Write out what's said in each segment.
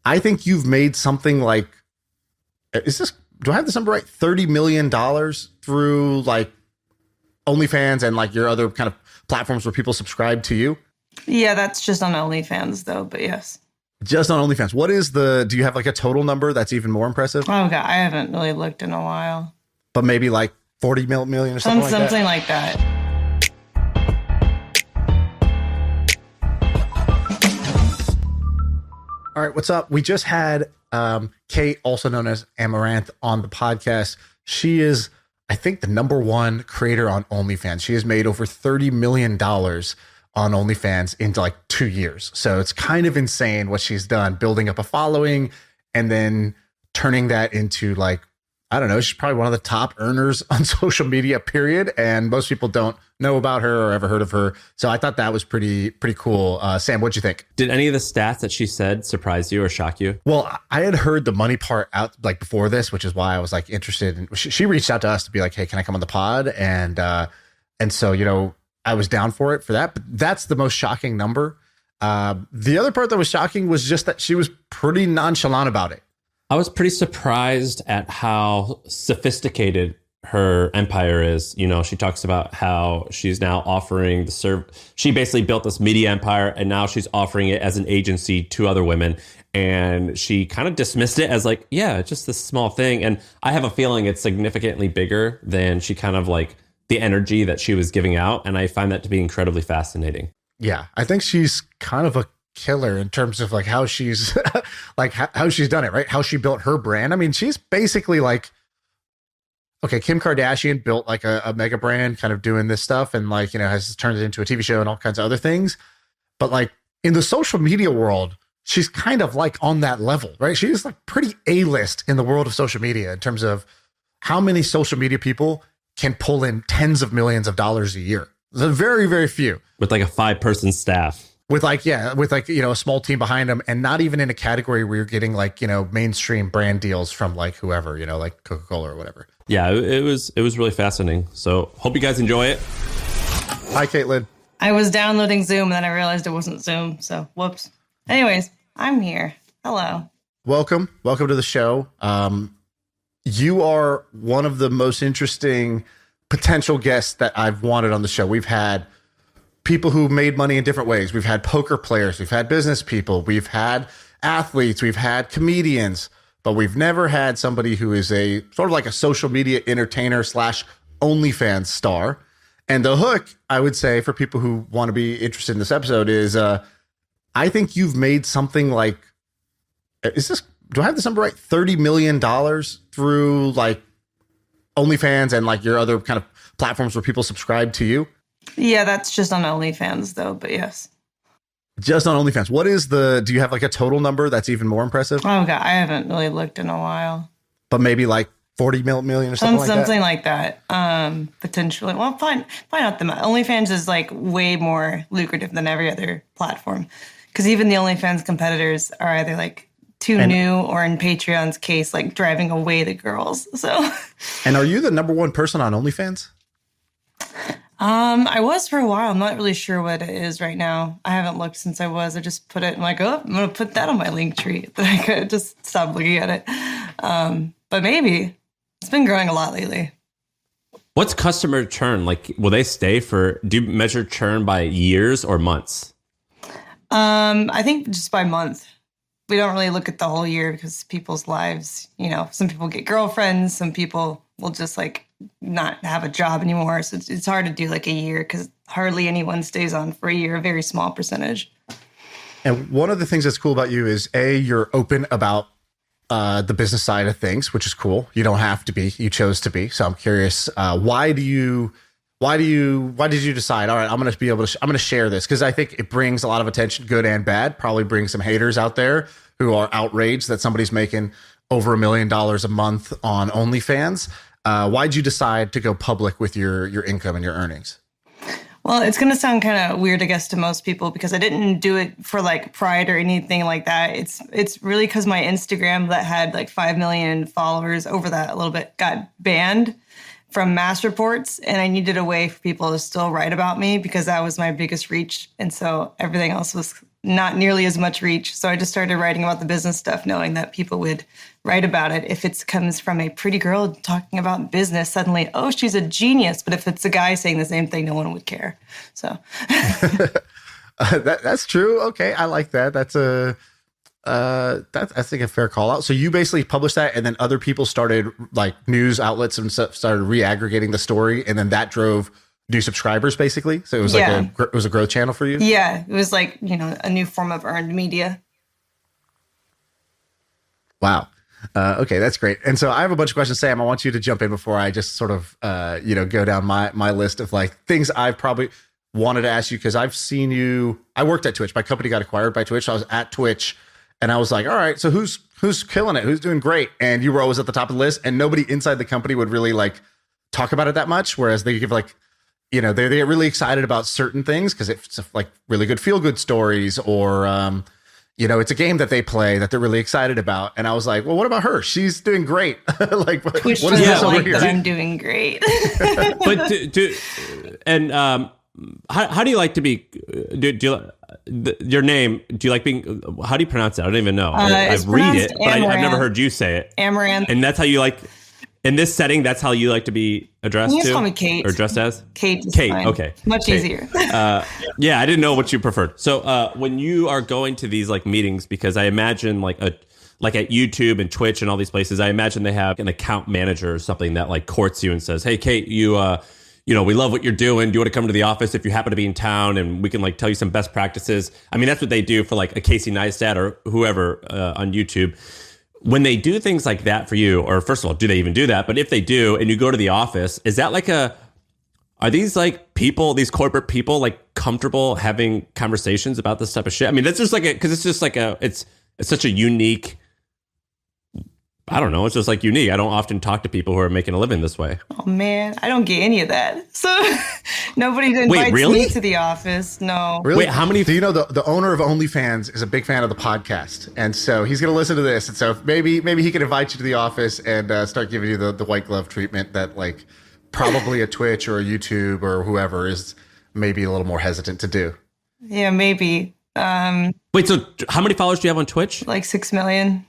I think you've made something like, do I have this number right? $30 million through like OnlyFans and like your other kind of platforms where people subscribe to you? Yeah, that's just on OnlyFans though, but yes. Just on OnlyFans. Do you have like a total number that's even more impressive? Oh God, I haven't really looked in a while. But maybe like 40 million or something like that? Something like that. All right, what's up? We just had Kate, also known as Amouranth, on the podcast. She is, I think, the #1 creator on OnlyFans. She has made over $30 million on OnlyFans in like 2 years. So it's kind of insane what she's done, building up a following and then turning that into like, I don't know, she's probably one of the top earners on social media, period. And most people don't know about her or ever heard of her. So I thought that was pretty cool. Sam, what'd you think? Did any of the stats that she said surprise you or shock you? Well, I had heard the money part out like before this, which is why I was like interested. In, she reached out to us to be like, hey, can I come on the pod? And so, you know, I was down for it for that. But that's the most shocking number. The other part that was shocking was just that she was pretty nonchalant about it. I was pretty surprised at how sophisticated her empire is. You know, she talks about how she's now offering she basically built this media empire and now she's offering it as an agency to other women. And she kind of dismissed it as like, yeah, it's just this small thing. And I have a feeling it's significantly bigger than she kind of like the energy that she was giving out. And I find that to be incredibly fascinating. Yeah, I think she's kind of a killer in terms of like how she's like how she's done it, right? How she built her brand. I mean, she's basically like, okay, Kim Kardashian built like a mega brand kind of doing this stuff and like, you know, has turned it into a TV show and all kinds of other things. But like in the social media world, she's kind of like on that level, right? She's like pretty A-list in the world of social media in terms of how many social media people can pull in tens of millions of dollars a year. There's very, very few. With like a 5-person staff. With like, you know, a small team behind them and not even in a category where you're getting like, you know, mainstream brand deals from like whoever, you know, like Coca-Cola or whatever. Yeah, it was really fascinating. So hope you guys enjoy it. Hi, Caitlin. I was downloading Zoom and then I realized it wasn't Zoom. So whoops. Anyways, I'm here. Hello. Welcome to the show. You are one of the most interesting potential guests that I've wanted on the show. We've had people who made money in different ways. We've had poker players, we've had business people, we've had athletes, we've had comedians, but we've never had somebody who is a sort of like a social media entertainer / OnlyFans star. And the hook, I would say, for people who want to be interested in this episode is, I think you've made something like, do I have this number right? $30 million through like OnlyFans and like your other kind of platforms where people subscribe to you? Yeah, that's just on OnlyFans though, but yes. Just on OnlyFans. Do you have like a total number that's even more impressive? Oh God, I haven't really looked in a while. But maybe like 40 million or something like that? Something like that. Potentially. Well, probably not the OnlyFans is like way more lucrative than every other platform. Because even the OnlyFans competitors are either like too new or in Patreon's case, like driving away the girls. So. And are you the #1 person on OnlyFans? I was for a while. I'm not really sure what it is right now. I haven't looked since I was. I just put it and like, oh, I'm going to put that on my link tree. That I could just stop looking at it. But maybe it's been growing a lot lately. What's customer churn? Like, will they stay do you measure churn by years or months? I think just by month. We don't really look at the whole year because people's lives, you know, some people get girlfriends, some people will just like not have a job anymore. So it's hard to do like a year because hardly anyone stays on for a year, a very small percentage. And one of the things that's cool about you is you're open about the business side of things, which is cool. You don't have to be, you chose to be. So I'm curious, why did you decide, all right, I'm going to share this? Because I think it brings a lot of attention, good and bad, probably brings some haters out there who are outraged that somebody's making over $1 million a month on OnlyFans. Why'd you decide to go public with your income and your earnings? Well, it's going to sound kind of weird, I guess, to most people because I didn't do it for like pride or anything like that. It's really because my Instagram that had like 5 million followers over that a little bit got banned from mass reports. And I needed a way for people to still write about me because that was my biggest reach. And so everything else was not nearly as much reach. So I just started writing about the business stuff, knowing that people would write about it. If it comes from a pretty girl talking about business, suddenly, oh, she's a genius. But if it's a guy saying the same thing, no one would care. So that's true. Okay, I like that. That's I think a fair call out. So you basically published that, and then other people started, like news outlets and stuff, started re-aggregating the story, and then that drove new subscribers, basically. So it was it was a growth channel for you. Yeah, it was like, a new form of earned media. Wow. Okay, that's great. And so I have a bunch of questions, Sam. I want you to jump in before I just sort of go down my list of like things I've probably wanted to ask you, because I've seen you. I worked at Twitch. My company got acquired by Twitch. So I was at Twitch. And I was like, all right, so who's killing it? Who's doing great? And you were always at the top of the list, and nobody inside the company would really like talk about it that much. Whereas they give like, they get really excited about certain things because it's like really good feel good stories, or it's a game that they play that they're really excited about. And I was like, well, what about her? She's doing great. Like, what is this over here? I'm doing great. But how do you like to be? Your name, do you like being, how do you pronounce it? I don't even know. I read it, but I've never heard you say it. Amouranth. And that's how you like, in this setting, that's how you like to be addressed to? You just call me Kate. Or addressed as? Kate. Okay. Much easier. Yeah, I didn't know what you preferred. So when you are going to these like meetings, because I imagine like at YouTube and Twitch and all these places, I imagine they have an account manager or something that like courts you and says, hey, Kate, we love what you're doing. Do you want to come to the office if you happen to be in town, and we can like tell you some best practices? I mean, that's what they do for like a Casey Neistat or whoever on YouTube. When they do things like that for you, or first of all, do they even do that? But if they do, and you go to the office, is that like are these like people, these corporate people, like comfortable having conversations about this type of shit? I mean, that's just like because it's just like it's such a unique. I don't know. It's just like unique. I don't often talk to people who are making a living this way. Oh man, I don't get any of that. So nobody invites me to the office. No. Really? Wait, how many? Do you know the owner of OnlyFans is a big fan of the podcast, and so he's going to listen to this, and so maybe he can invite you to the office and start giving you the white glove treatment that like probably a Twitch or a YouTube or whoever is maybe a little more hesitant to do. Yeah, maybe. Wait, so how many followers do you have on Twitch? Like 6 million.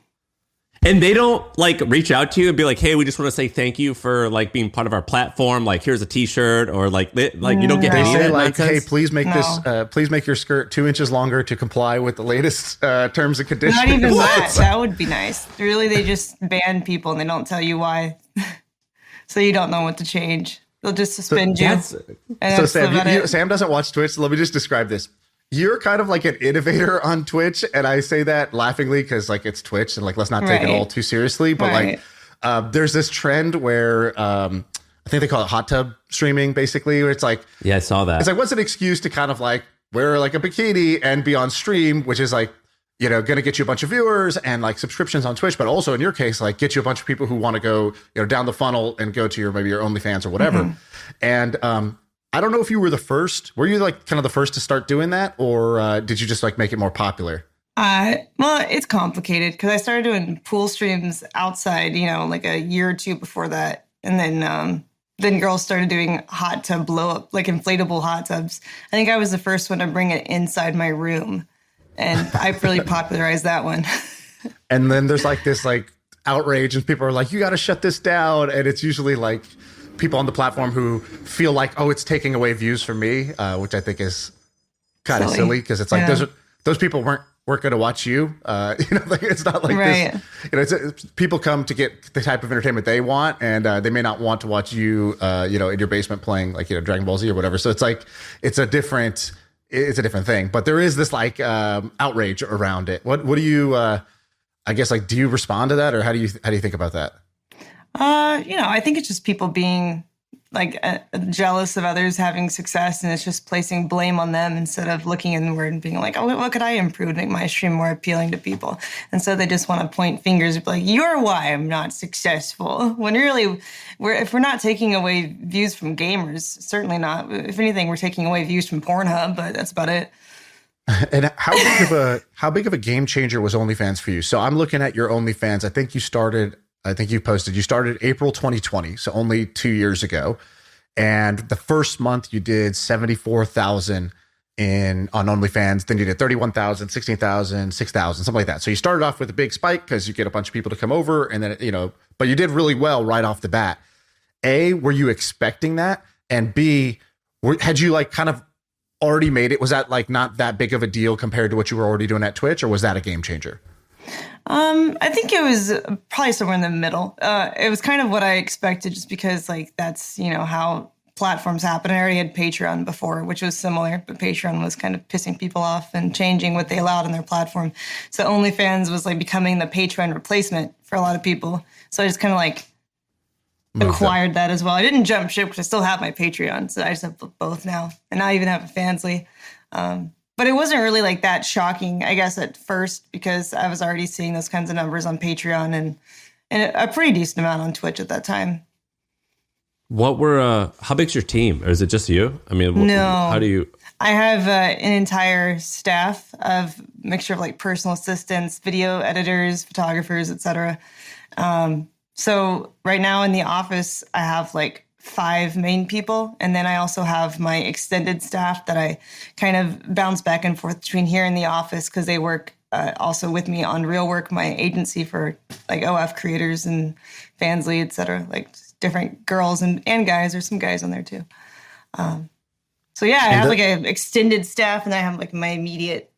And they don't like reach out to you and be like, hey, we just want to say thank you for like being part of our platform. Like, here's a t-shirt, or like you don't get any of that like, nonsense? hey, please make please make your skirt 2 inches longer to comply with the latest terms and conditions. Not even that. That would be nice. Really, they just ban people and they don't tell you why. So you don't know what to change. They'll just suspend you. So Sam doesn't watch Twitch. So let me just describe this. You're kind of like an innovator on Twitch, and I say that laughingly because like it's Twitch, and like let's not take it all too seriously. But like, there's this trend where I think they call it hot tub streaming, basically, where it's like, yeah, I saw that. It's like, what's an excuse to kind of like wear like a bikini and be on stream, which is like, going to get you a bunch of viewers and like subscriptions on Twitch, but also in your case, like get you a bunch of people who want to go, down the funnel and go to maybe your OnlyFans or whatever. Mm-hmm. And I don't know if you were the first. Were you like kind of the first to start doing that, or did you just like make it more popular? Well, it's complicated because I started doing pool streams outside, like a year or two before that, and then girls started doing hot tub blow up, like inflatable hot tubs. I think I was the first one to bring it inside my room, and I really popularized that one. And then there's like this like outrage, and people are like, "You got to shut this down," and it's usually like people on the platform who feel like, oh, it's taking away views from me, which I think is kind of silly because it's like those people weren't going to watch you. Like it's not like this. It's people come to get the type of entertainment they want, and they may not want to watch you, in your basement playing like Dragon Ball Z or whatever. So it's like it's a different thing. But there is this like outrage around it. What do you? I guess like do you respond to that, or how do you think about that? I think it's just people being like jealous of others having success, and it's just placing blame on them instead of looking inward and being like, oh, what could I improve to make my stream more appealing to people? And so they just want to point fingers and be like, you're why I'm not successful. When really, if we're not taking away views from gamers, certainly not. If anything, we're taking away views from Pornhub, but that's about it. And how big of a game changer was OnlyFans for you? So I'm looking at your OnlyFans. I think you started April 2020, so only 2 years ago. And the first month you did 74,000 on OnlyFans. Then you did 31,000, 16,000, 6,000, something like that. So you started off with a big spike because you get a bunch of people to come over, and then, but you did really well right off the bat. A, were you expecting that? And B, had you like kind of already made it? Was that like not that big of a deal compared to what you were already doing at Twitch, or was that a game changer? I think it was probably somewhere in the middle. It was kind of what I expected, just because like that's, how platforms happen. I already had Patreon before, which was similar, but Patreon was kind of pissing people off and changing what they allowed on their platform. So OnlyFans was like becoming the Patreon replacement for a lot of people. So I just kind of like acquired that as well. I didn't jump ship because I still have my Patreon, so I just have both now, and I even have a Fansly. But it wasn't really like that shocking, I guess, at first, because I was already seeing those kinds of numbers on Patreon and a pretty decent amount on Twitch at that time. How big's your team? Or is it just you? I mean, no. How do you? I have an entire staff of mixture of like personal assistants, video editors, photographers, etc. So right now in the office, I have like 5 main people. And then I also have my extended staff that I kind of bounce back and forth between here in the office, because they work also with me on Real Work, my agency for like OF creators and Fansly, etc. Like different girls and guys. There's some guys on there too. So yeah, I have like an extended staff, and I have like my immediate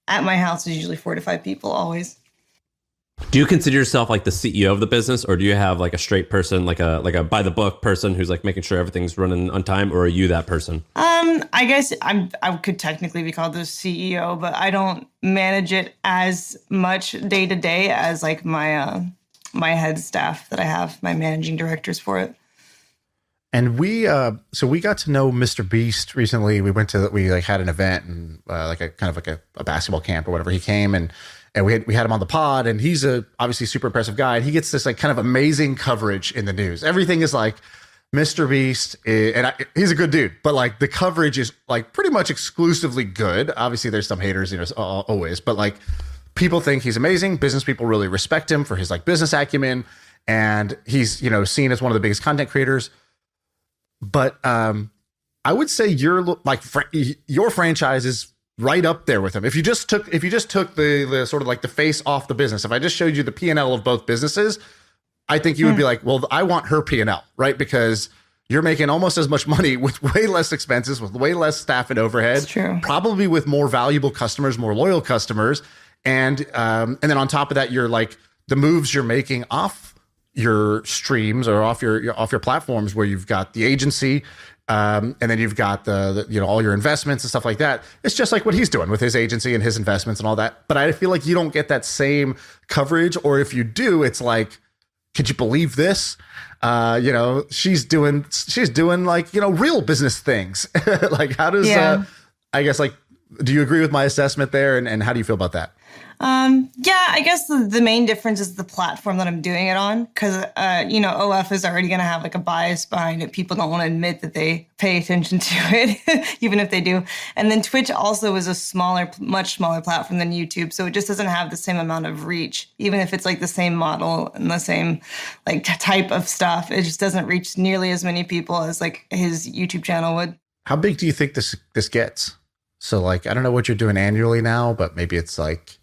at my house is usually 4 to 5 people always. Do you consider yourself like the CEO of the business, or do you have like a straight person, like a by the book person who's like making sure everything's running on time, or are you that person? I guess I could technically be called the CEO, but I don't manage it as much day to day as like my my head staff that I have, my managing directors for it. And we got to know Mr. Beast recently. We had an event and like a kind of like a basketball camp or whatever. He came and we had him on the pod, and he's obviously super impressive guy. And he gets this like kind of amazing coverage in the news. Everything is like Mr. Beast, he's a good dude, but like the coverage is like pretty much exclusively good. Obviously there's some haters, always, but like people think he's amazing. Business people really respect him for his like business acumen, and he's, seen as one of the biggest content creators. But I would say your franchise is right up there with him. If you just took the sort of like the face off the business, if I just showed you the P&L of both businesses, I think you would be like, well, I want her P&L, right? Because you're making almost as much money with way less expenses, with way less staff and overhead. That's true. Probably with more valuable customers, more loyal customers, and then on top of that, you're like the moves you're making off your streams or off your platforms, where you've got the agency. And then you've got the all your investments and stuff like that. It's just like what he's doing with his agency and his investments and all that. But I feel like you don't get that same coverage, or if you do, it's like, could you believe this? She's doing like, real business things. Like, how does, I guess, like, do you agree with my assessment there? And how do you feel about that? Yeah, I guess the main difference is the platform that I'm doing it on, because, OF is already going to have like a bias behind it. People don't want to admit that they pay attention to it, even if they do. And then Twitch also is a much smaller platform than YouTube. So it just doesn't have the same amount of reach, even if it's like the same model and the same like type of stuff. It just doesn't reach nearly as many people as like his YouTube channel would. How big do you think this gets? So like, I don't know what you're doing annually now, but maybe it's like,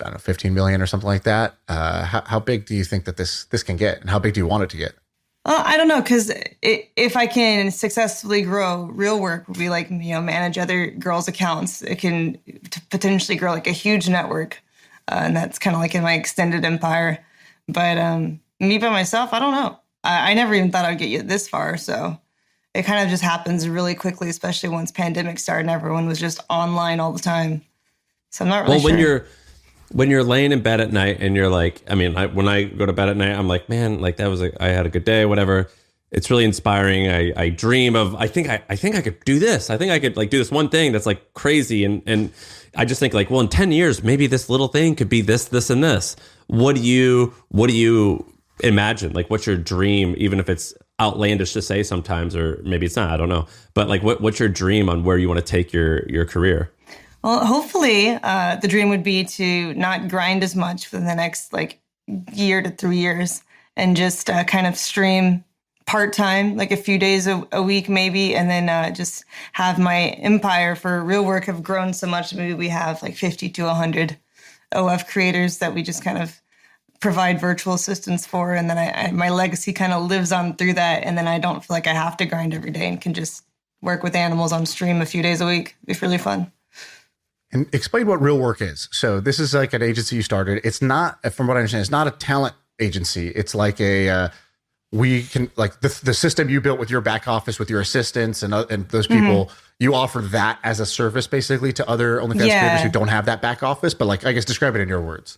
I don't know, 15 million or something like that. How big do you think that this can get, and how big do you want it to get? I don't know, because if I can successfully grow Real Work, would be like, manage other girls' accounts. It can potentially grow like a huge network, and that's kind of like in my extended empire. But me by myself, I don't know. I never even thought I'd get this far. So it kind of just happens really quickly, especially once pandemic started and everyone was just online all the time. So I'm not really sure. When you're laying in bed at night and you're like, when I go to bed at night, I'm like, man, like that was I had a good day, whatever. It's really inspiring. I dream of, I think I could do this. I think I could like do this one thing that's like crazy. And I just think like, well, in 10 years, maybe this little thing could be this, this, and this. What do you imagine? Like, what's your dream? Even if it's outlandish to say sometimes, or maybe it's not, I don't know. But like, what's your dream on where you want to take your career? Well, hopefully the dream would be to not grind as much for the next like year to 3 years, and just kind of stream part-time, like a few days a week maybe, and then just have my empire for real work have grown so much. Maybe we have like 50 to 100 OF creators that we just kind of provide virtual assistants for, and then my legacy kind of lives on through that, and then I don't feel like I have to grind every day and can just work with animals on stream a few days a week. It's really fun. And explain what real work is. So this is like an agency you started. It's not, from what I understand, it's not a talent agency. It's like we can, like the system you built with your back office, with your assistants and those people, you offer that as a service basically to other OnlyFans creators who don't have that back office. But like, I guess describe it in your words.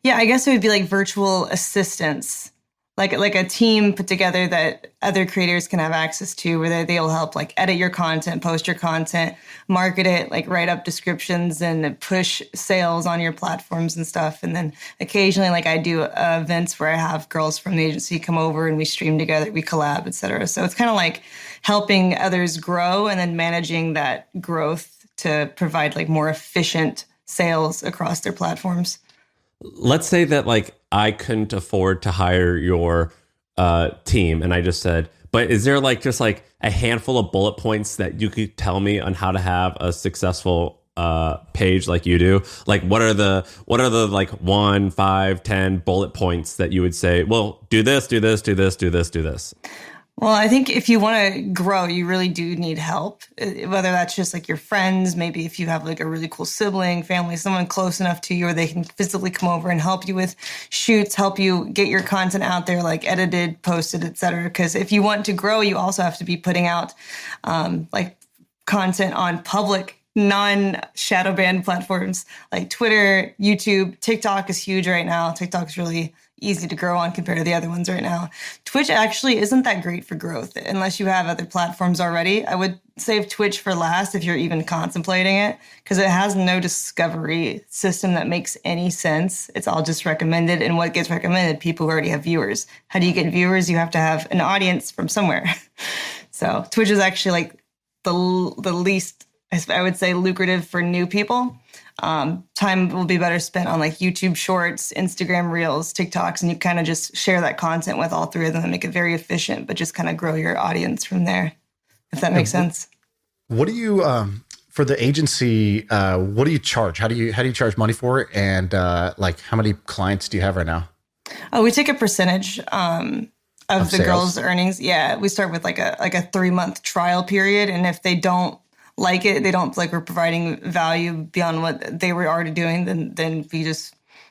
Yeah, I guess it would be like virtual assistants, like a team put together that other creators can have access to, where they'll help like edit your content, post your content, market it, like write up descriptions and push sales on your platforms and stuff. And then occasionally, like I do events where I have girls from the agency come over and we stream together, we collab, etc. So it's kind of like helping others grow and then managing that growth to provide like more efficient sales across their platforms. Let's say that like I couldn't afford to hire your team, and I just said, but is there like just like a handful of bullet points that you could tell me on how to have a successful page like you do? Like what are the like 1, 5, 10 bullet points that you would say, well, do this, do this, do this, do this, do this? Well, I think if you want to grow, you really do need help, whether that's just like your friends, maybe if you have like a really cool sibling, family, someone close enough to you where they can physically come over and help you with shoots, help you get your content out there, like edited, posted, etc. Because if you want to grow, you also have to be putting out like content on public non-shadow banned platforms like Twitter, YouTube. TikTok is huge right now. TikTok is really easy to grow on compared to the other ones right now. Twitch actually isn't that great for growth unless you have other platforms already. I would save Twitch for last if you're even contemplating it, because it has no discovery system that makes any sense. It's all just recommended, and what gets recommended, people who already have viewers. How do you get viewers? You have to have an audience from somewhere. So Twitch is actually like the least, I would say, lucrative for new people. Time will be better spent on like YouTube Shorts, Instagram Reels, TikToks, and you kind of just share that content with all three of them and make it very efficient, but just kind of grow your audience from there, if that makes sense. What do you, for the agency, what do you charge? How do you charge money for it? And like, how many clients do you have right now? Oh, we take a percentage of the sales? girls' earnings. Yeah, we start with like a 3-month trial period, and if they don't like it, they don't like we're providing value beyond what they were already doing, then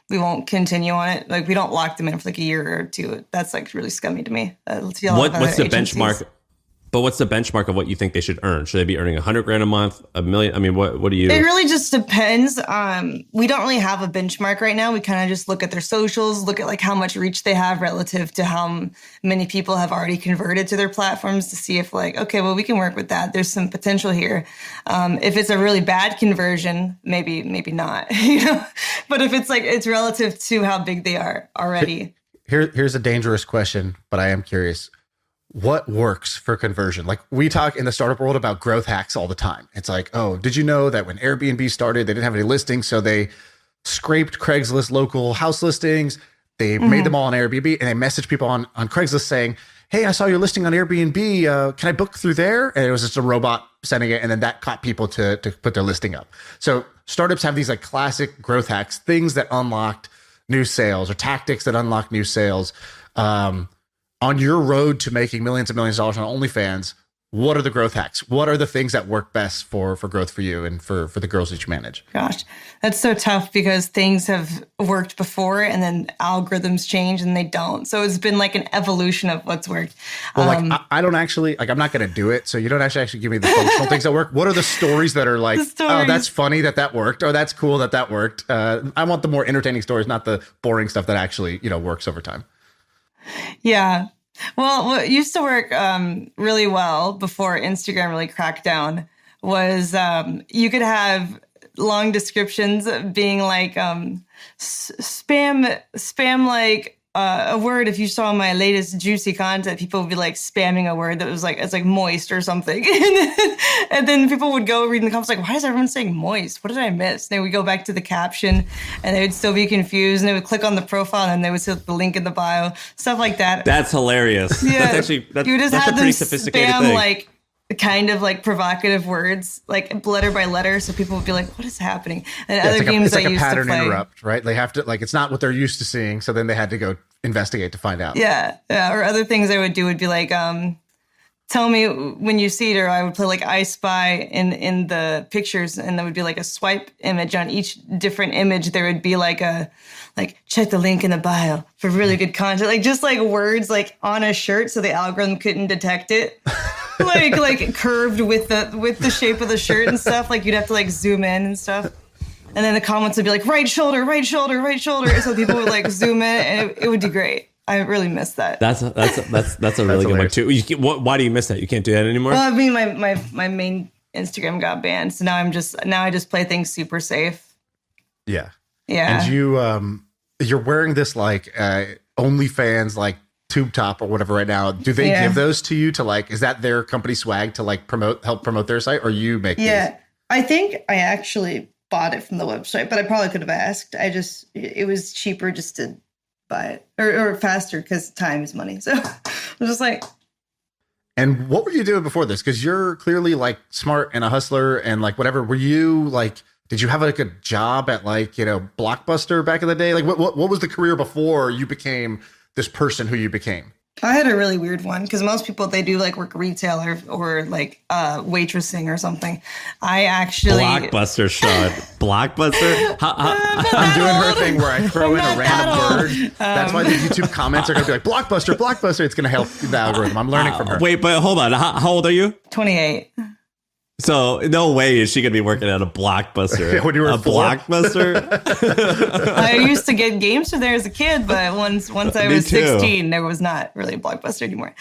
we won't continue on it. Like we don't lock them in for like a year or two. That's like really scummy to me. What's the benchmark? But what's the benchmark of what you think they should earn? Should they be earning $100,000 a month, $1 million? I mean, what do you? It really just depends. We don't really have a benchmark right now. We kind of just look at their socials, look at like how much reach they have relative to how many people have already converted to their platforms to see if like, okay, well, we can work with that. There's some potential here. If it's a really bad conversion, maybe not, you know. But if it's like it's relative to how big they are already. Here's a dangerous question, but I am curious. What works for conversion? Like we talk in the startup world about growth hacks all the time. It's like, oh, did you know that when Airbnb started, they didn't have any listings. So they scraped Craigslist local house listings. They made them all on Airbnb, and they messaged people on Craigslist saying, hey, I saw your listing on Airbnb. Can I book through there? And it was just a robot sending it. And then that caught people to put their listing up. So startups have these like classic growth hacks, things that unlocked new sales or tactics that unlock new sales. On your road to making millions and millions of dollars on OnlyFans, what are the growth hacks? What are the things that work best for growth for you and for the girls that you manage? Gosh, that's so tough because things have worked before and then algorithms change and they don't. So it's been like an evolution of what's worked. Well, like I don't actually, like I'm not going to do it. So you don't actually give me the functional things that work. What are the stories that are like, oh, that's funny that worked, or that's cool that worked. I want the more entertaining stories, not the boring stuff that actually, works over time. Yeah. Well, what used to work really well before Instagram really cracked down was you could have long descriptions being like spam like a word. If you saw my latest juicy content, people would be like spamming a word that was like, it's like moist or something. And then people would go read in the comments like, why is everyone saying moist? What did I miss? And they would go back to the caption and they would still be confused and they would click on the profile and they would see the link in the bio, stuff like that. That's hilarious. Yeah. That's actually, you just that's had a pretty them sophisticated spam thing. like kind of like provocative words, like letter by letter. So people would be like, what is happening? And Yeah, other games it's like I a used to pattern play. interrupt, right? They have to, like, it's not what they're used to seeing. So then they had to go investigate to find out. Yeah. Or other things I would do would be like, tell me when you see it, or I would play like I Spy in the pictures, and there would be like a swipe image on each different image. There would be like check the link in the bio for really good content, like just like words like on a shirt, so the algorithm couldn't detect it. like curved with the shape of the shirt and stuff. Like you'd have to like zoom in and stuff. And then the comments would be like right shoulder, right shoulder, right shoulder. So people would like zoom in, and it would be great. I really miss that. That's a really good one too. Why do you miss that? You can't do that anymore? Well, I mean, my main Instagram got banned, so now I just play things super safe. Yeah. Yeah. And you're wearing this like OnlyFans like tube top or whatever right now. Do they give those to you to like? Is that their company swag to like help promote their site, or you make? Yeah, these? I think I actually bought it from the website, but I probably could have asked. It was cheaper just to buy it, or faster, because time is money. So I'm just like. And what were you doing before this? Because you're clearly like smart and a hustler and like whatever. Were you like? Did you have like a job at like Blockbuster back in the day? Like what was the career before you became this person who you became? I had a really weird one, because most people, they do like work retail or like waitressing or something. I actually Blockbuster, Shaan. Blockbuster. I'm doing her thing where I throw in a random word. That's why the YouTube comments are going to be like Blockbuster, Blockbuster. It's going to help the algorithm. I'm learning from her. Wait, but hold on. How old are you? 28. So no way is she going to be working at a Blockbuster. When you were a 4? Blockbuster. I used to get games from there as a kid, but once I Me was too. 16, there was not really a Blockbuster anymore.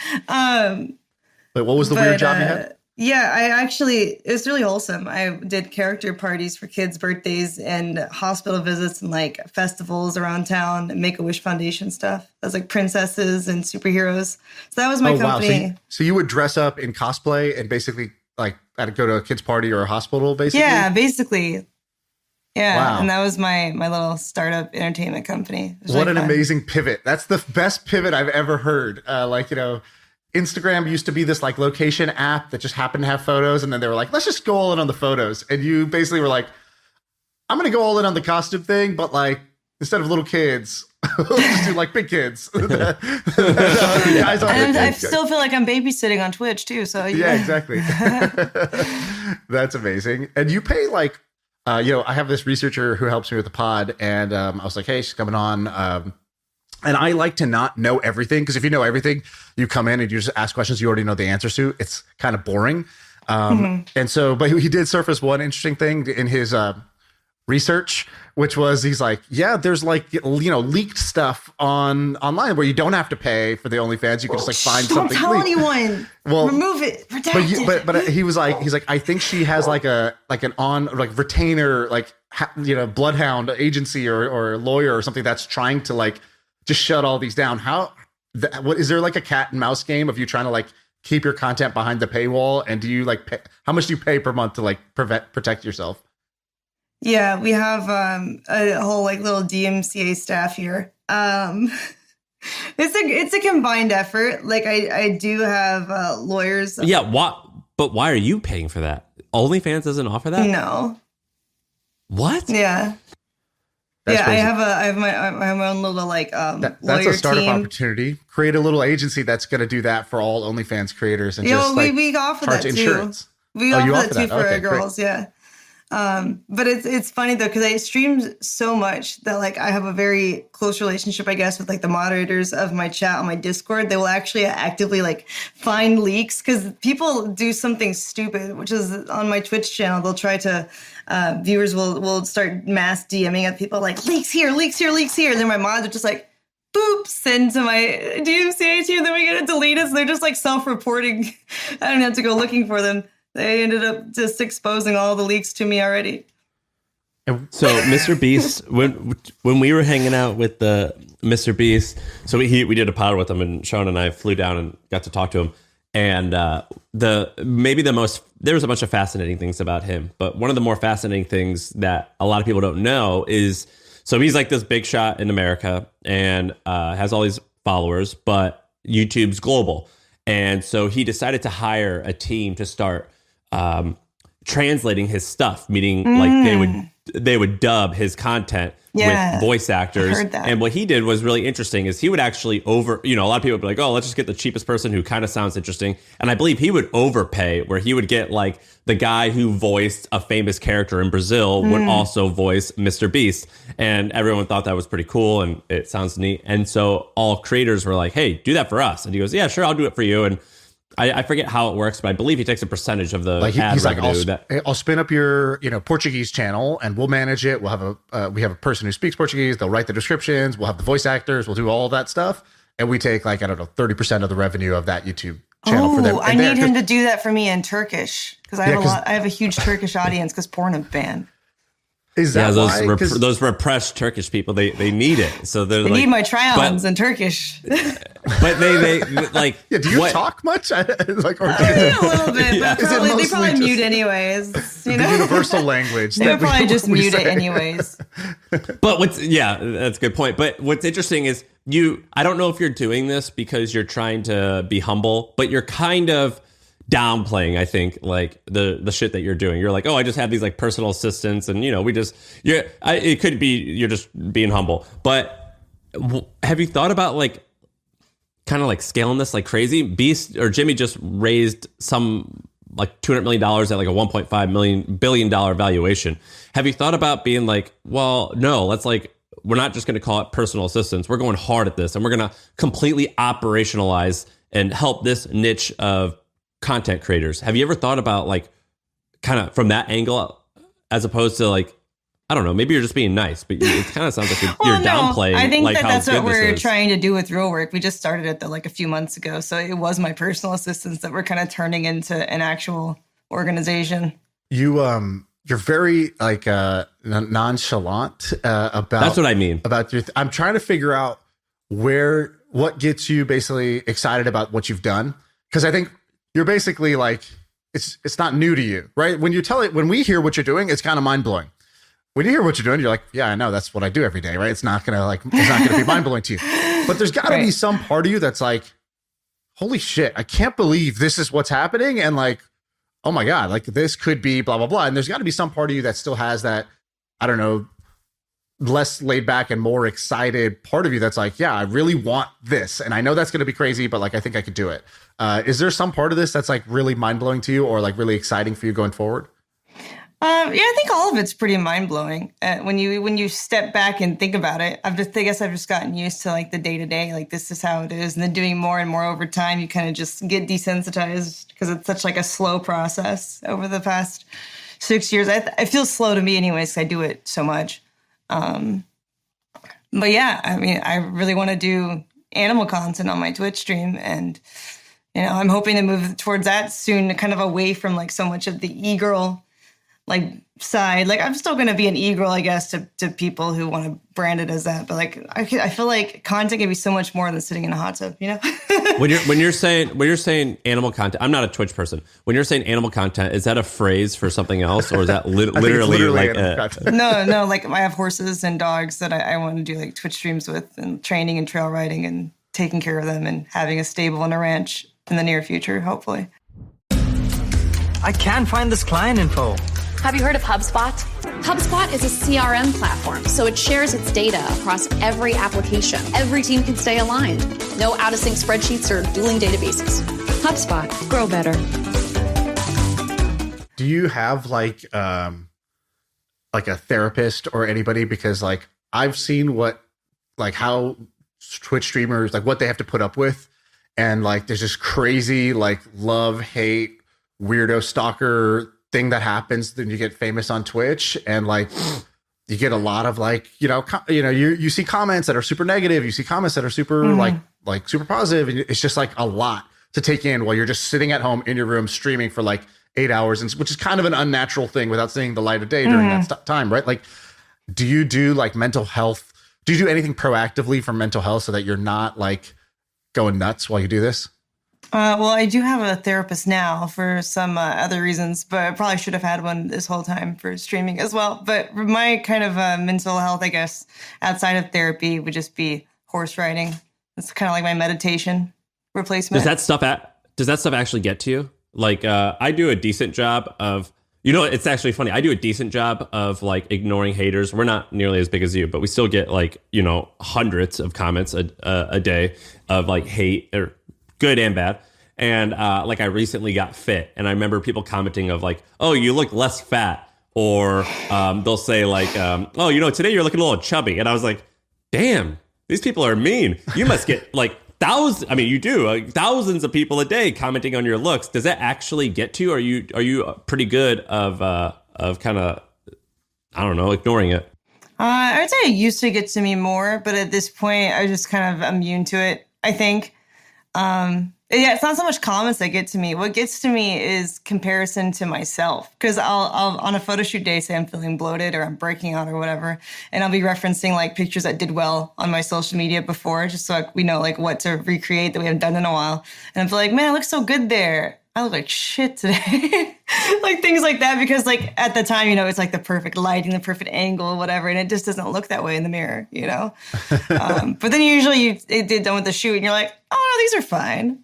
Wait, what was the weird job you had? Yeah, it was really wholesome. I did character parties for kids' birthdays and hospital visits and like festivals around town and Make-A-Wish Foundation stuff. I was like princesses and superheroes. So that was my company. Wow. So you would dress up in cosplay and basically like I'd go to a kid's party or a hospital, basically? Yeah, basically. Yeah, wow. And that was my little startup entertainment company. What an amazing pivot. That's the best pivot I've ever heard. Instagram used to be this like location app that just happened to have photos. And then they were like, let's just go all in on the photos. And you basically were like, I'm going to go all in on the costume thing, but like instead of little kids, we'll just do like big kids. And I still feel like I'm babysitting on Twitch too. So yeah, exactly. That's amazing. And you pay like, I have this researcher who helps me with the pod, and I was like, hey, she's coming on. And I like to not know everything, because if you know everything, you come in and you just ask questions you already know the answers to. It's kind of boring. And so, but he did surface one interesting thing in his research, which was he's like, yeah, there's like leaked stuff online where you don't have to pay for the OnlyFans. You can just like find something. Don't tell leaked. anyone. Well, remove it. Protect it. But he's like, I think she has like an retainer, like bloodhound agency or lawyer or something that's trying to like just shut all these down. What is there like a cat and mouse game of you trying to like keep your content behind the paywall? And do you like pay, how much do you pay per month to like protect yourself? Yeah, we have a whole like little DMCA staff here. It's a combined effort. Like I do have lawyers. Yeah, but why are you paying for that? OnlyFans doesn't offer that? No. What? Yeah. That's yeah, crazy. I have my own little like that's lawyer a startup team. Opportunity. Create a little agency that's going to do that for all OnlyFans creators and we offer that charge too. insurance. We offer that too for Okay, our girls. great. Yeah. But it's funny though, because I stream so much that like I have a very close relationship, I guess, with like the moderators of my chat on my Discord. They will actually actively like find leaks, because people do something stupid, which is on my Twitch channel. They'll try to viewers will start mass DMing at people like leaks here, leaks here, leaks here. And then my mods are just like, boop, send to my DMCA team. Then we get it deleted. So they're just like self-reporting. I don't have to go looking for them. They ended up just exposing all the leaks to me already. So Mr. Beast, when we were hanging out with the Mr. Beast, so we did a pod with him, and Shaan and I flew down and got to talk to him. And there was a bunch of fascinating things about him, but one of the more fascinating things that a lot of people don't know is, so he's like this big shot in America and has all these followers, but YouTube's global. And so he decided to hire a team to start translating his stuff, meaning like they would dub his content with voice actors. And what he did was really interesting is he would actually a lot of people would be like, oh, let's just get the cheapest person who kind of sounds interesting. And I believe he would overpay, where he would get like the guy who voiced a famous character in Brazil would also voice Mr. Beast. And everyone thought that was pretty cool and it sounds neat. And so all creators were like, hey, do that for us. And he goes, yeah, sure, I'll do it for you. And I forget how it works, but I believe he takes a percentage of the ad revenue. I'll spin up your Portuguese channel and we'll manage it. We'll have we have a person who speaks Portuguese. They'll write the descriptions. We'll have the voice actors. We'll do all of that stuff. And we take 30% of the revenue of that YouTube channel for them. I need him to do that for me in Turkish because I have a huge Turkish audience because Pornhum banned. Is that those repressed Turkish people? They need it, so they need my try-ons in Turkish. But they like. Yeah, do you talk much? A little bit, but they probably mute anyways. The universal language. They would probably just mute it anyways. But that's a good point. But what's interesting is I don't know if you're doing this because you're trying to be humble, but you're kind of downplaying, I think, like the shit that you're doing. You're like, oh, I just have these like personal assistants, and it could be you're just being humble. But have you thought about like kind of like scaling this like crazy? Beast or Jimmy just raised some like $200 million at like a $1.5 billion valuation. Have you thought about being like, well, no, we're not just going to call it personal assistance. We're going hard at this, and we're going to completely operationalize and help this niche of content creators. Have you ever thought about like kind of from that angle, as opposed to like, I don't know, maybe you're just being nice, but it kind of sounds like you're downplaying. I think like that's what we're trying to do with Real Work. We just started it like a few months ago, so it was my personal assistants that we're kind of turning into an actual organization. You're very like nonchalant about. That's what I mean about your. I'm trying to figure out what gets you basically excited about what you've done, because I think you're basically like, it's not new to you, right? When we hear what you're doing, it's kind of mind blowing. When you hear what you're doing, you're like, yeah, I know, that's what I do every day, right? It's not gonna be mind blowing to you. But there's got to be some part of you that's like, holy shit, I can't believe this is what's happening, and like, oh my god, like this could be blah blah blah. And there's got to be some part of you that still has that, I don't know, less laid back and more excited part of you that's like, yeah, I really want this, and I know that's going to be crazy, but like I think I could do it. Is there some part of this that's like really mind blowing to you, or like really exciting for you going forward? Yeah, I think all of it's pretty mind blowing when you step back and think about it. I guess I've just gotten used to like the day to day, like this is how it is, and then doing more and more over time, you kind of just get desensitized because it's such like a slow process over the past 6 years. It feels slow to me anyways, because I do it so much. But yeah, I mean, I really want to do animal content on my Twitch stream, and I'm hoping to move towards that soon, kind of away from like so much of the e-girl like side. Like I'm still going to be an e-girl, I guess, to people who want to brand it as that. But like I feel like content can be so much more than sitting in a hot tub, when you're saying animal content, I'm not a Twitch person. When you're saying animal content, is that a phrase for something else, or is that literally like no, like I have horses and dogs that I want to do like Twitch streams with, and training and trail riding and taking care of them and having a stable and a ranch in the near future, hopefully. I can't find this client info. Have you heard of HubSpot? HubSpot is a CRM platform, so it shares its data across every application. Every team can stay aligned. No out-of-sync spreadsheets or dueling databases. HubSpot. Grow better. Do you have like a therapist or anybody? Because like I've seen how Twitch streamers, like what they have to put up with. And like there's this crazy like love, hate, weirdo stalker thing that happens when you get famous on Twitch, and like you get a lot of like you see comments that are super negative, you see comments that are super like super positive, and it's just like a lot. to take in while you're just sitting at home in your room streaming for like 8 hours, which is kind of an unnatural thing without seeing the light of day during that time, right? Like, do you do like mental health? Do you do anything proactively for mental health so that you're not like going nuts while you do this? Well, I do have a therapist now for some other reasons, but I probably should have had one this whole time for streaming as well. But my kind of mental health, I guess, outside of therapy would just be horse riding. It's kind of like my meditation replacement. Does that stuff actually get to you? Like, I do a decent job of, it's actually funny. I do a decent job of like ignoring haters. We're not nearly as big as you, but we still get like, hundreds of comments a day of like hate, or good and bad. And like I recently got fit, and I remember people commenting of like, oh, you look less fat. Or they'll say like, oh, today you're looking a little chubby. And I was like, damn, these people are mean. You must get like thousands. I mean, you do thousands of people a day commenting on your looks. Does that actually get to you? Are you pretty good of kind of, I don't know, ignoring it? I would say it used to get to me more, but at this point, I just kind of immune to it, I think. Yeah, it's not so much comments that get to me. What gets to me is comparison to myself. Because I'll on a photo shoot day, say I'm feeling bloated or I'm breaking out or whatever, and I'll be referencing like pictures that did well on my social media before, just so we know like what to recreate that we haven't done in a while. And I'm like, man, I look so good there. I look like shit today. Like things like that, because like at the time, it's like the perfect lighting, the perfect angle, whatever. And it just doesn't look that way in the mirror, But then usually it did done with the shoot and you're like, oh, no, these are fine.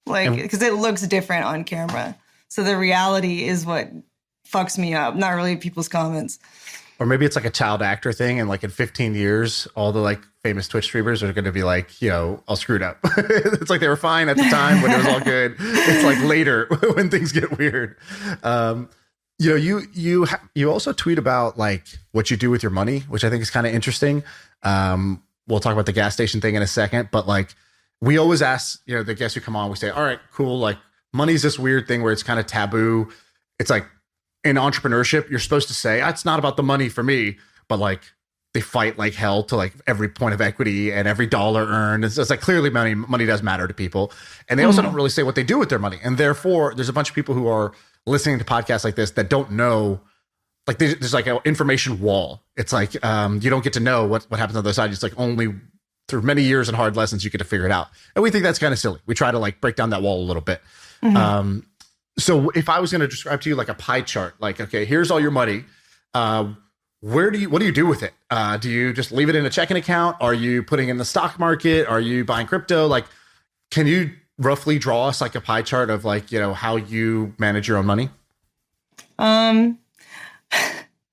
Like, because it looks different on camera. So the reality is what fucks me up, not really people's comments. Or maybe it's like a child actor thing, and like in 15 years, all the like famous Twitch streamers are going to be like, all screwed up. It's like they were fine at the time when it was all good. It's like later when things get weird. You also tweet about like what you do with your money, which I think is kind of interesting. We'll talk about the gas station thing in a second, but like we always ask, the guests who come on, we say, all right, cool. Like money's this weird thing where it's kind of taboo. It's like, in entrepreneurship, you're supposed to say, it's not about the money for me, but like they fight like hell to like every point of equity and every dollar earned. It's like clearly money does matter to people. And they also don't really say what they do with their money. And therefore, there's a bunch of people who are listening to podcasts like this that don't know, like there's like an information wall. It's like you don't get to know what happens on the other side. It's like only through many years and hard lessons you get to figure it out. And we think that's kind of silly. We try to like break down that wall a little bit. So if I was going to describe to you like a pie chart, like, okay, here's all your money. What do you do with it? Do you just leave it in a checking account? Are you putting in the stock market? Are you buying crypto? Like, can you roughly draw us like a pie chart of like, how you manage your own money?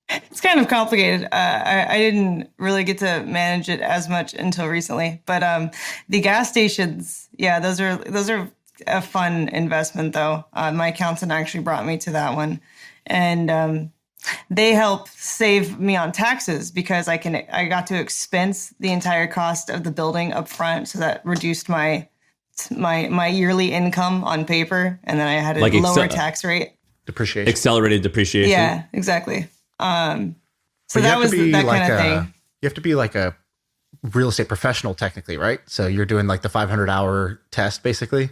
It's kind of complicated. I didn't really get to manage it as much until recently, but the gas stations, yeah, those are a fun investment though. My accountant actually brought me to that one, and they help save me on taxes because I got to expense the entire cost of the building up front, so that reduced my yearly income on paper, and then I had a like lower tax rate. Depreciation. Accelerated depreciation. Yeah, exactly. So that was that kind of thing. You have to be like a real estate professional technically, right? So you're doing like the 500-hour test basically.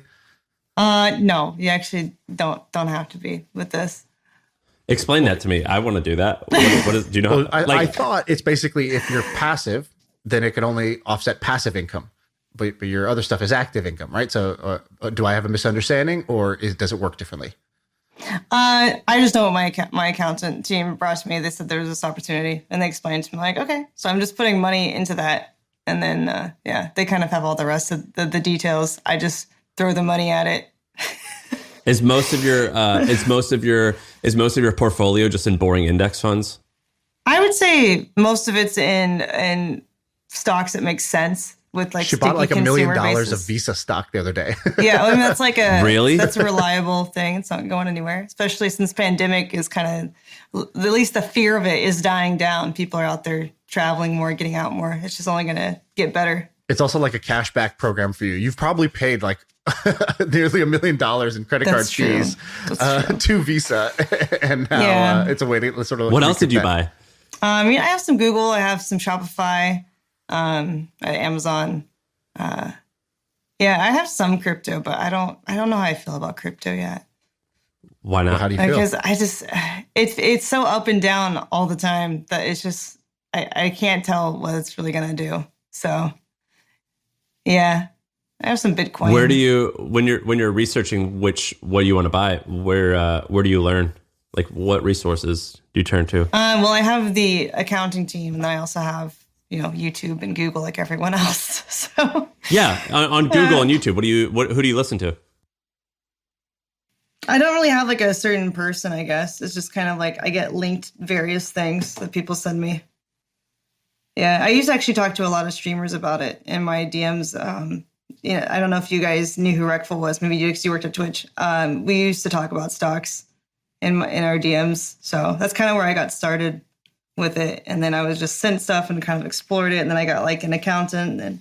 No, you actually don't have to be with this. Explain that to me. I want to do that. What is? Do you know? Well, I thought it's basically if you're passive, then it can only offset passive income, but your other stuff is active income, right? So, do I have a misunderstanding, or does it work differently? I just know what my accountant team brought to me. They said there was this opportunity, and they explained to me like, okay, so I'm just putting money into that, and then they kind of have all the rest of the details. I just throw the money at it. Is most of your portfolio just in boring index funds? I would say most of it's in stocks that make sense with like. She bought like $1 million basis. of Visa stock the other day. Yeah, I mean that's like really that's a reliable thing. It's not going anywhere, especially since pandemic is kind of at least the fear of it is dying down. People are out there traveling more, getting out more. It's just only going to get better. It's also like a cashback program for you. You've probably paid like nearly $1 million in credit card fees to Visa, and now it's a way to sort of. What else did you buy? I have some Google. I have some Shopify, Amazon. Yeah, I have some crypto, but I don't know how I feel about crypto yet. Why not? Well, how do you feel? Because it's so up and down all the time that it's just I can't tell what it's really gonna do. So yeah, I have some Bitcoin. Where do you when you're researching what you want to buy? Where do you learn? Like what resources do you turn to? Well, I have the accounting team, and I also have YouTube and Google like everyone else. So yeah, on Google and YouTube. Who do you listen to? I don't really have like a certain person, I guess. It's just kind of like I get linked various things that people send me. Yeah, I used to actually talk to a lot of streamers about it in my DMs. I don't know if you guys knew who Recful was. Maybe you worked at Twitch. We used to talk about stocks in our DMs. So that's kind of where I got started with it. And then I was just sent stuff and kind of explored it. And then I got like an accountant, and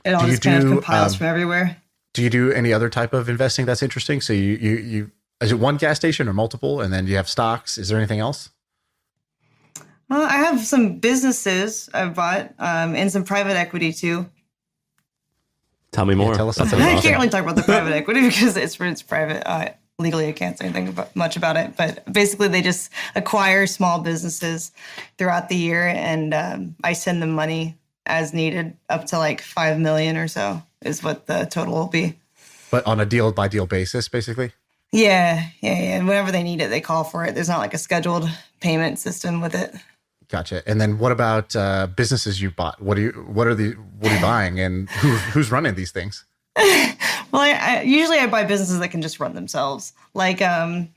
it all just kind of compiles from everywhere. Do you do any other type of investing that's interesting? So you is it one gas station or multiple? And then you have stocks. Is there anything else? I have some businesses I've bought and some private equity too. Tell me more. Yeah, tell us something. I can't really talk about the private equity because it's private. Legally, I can't say anything much about it. But basically, they just acquire small businesses throughout the year, and I send them money as needed, up to like 5 million or so is what the total will be. But on a deal by deal basis, basically. Yeah. Whenever they need it, they call for it. There's not like a scheduled payment system with it. Gotcha. And then what about businesses you bought? What are you buying, and who's running these things? Well, I usually buy businesses that can just run themselves. Like, I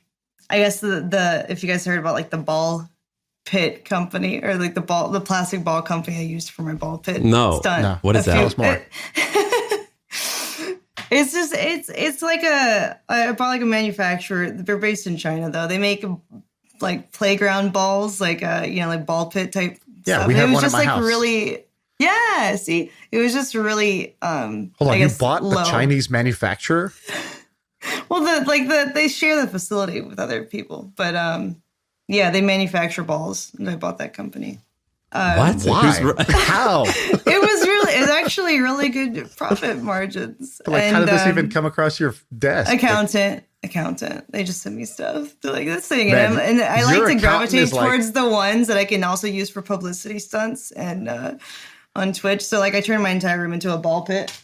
guess the if you guys heard about like the ball pit company, or like the plastic ball company I used for my ball pit. No. What is that? Tell us more. It's just it's like I bought like a manufacturer. They're based in China though. They make like playground balls, like like ball pit type. Yeah, stuff. we have it was one just at my like house. Really. Yeah, see, it was just really. Hold on, you bought low. the Chinese manufacturer? Well, they share the facility with other people, but yeah, they manufacture balls, and I bought that company. What? Why? How? It's actually really good profit margins. Like, how did this even come across your desk? Accountant. They just send me stuff. They're like, this thing. Man, And I like your to accountant gravitate is like- towards the ones that I can also use for publicity stunts and on Twitch. So like I turned my entire room into a ball pit.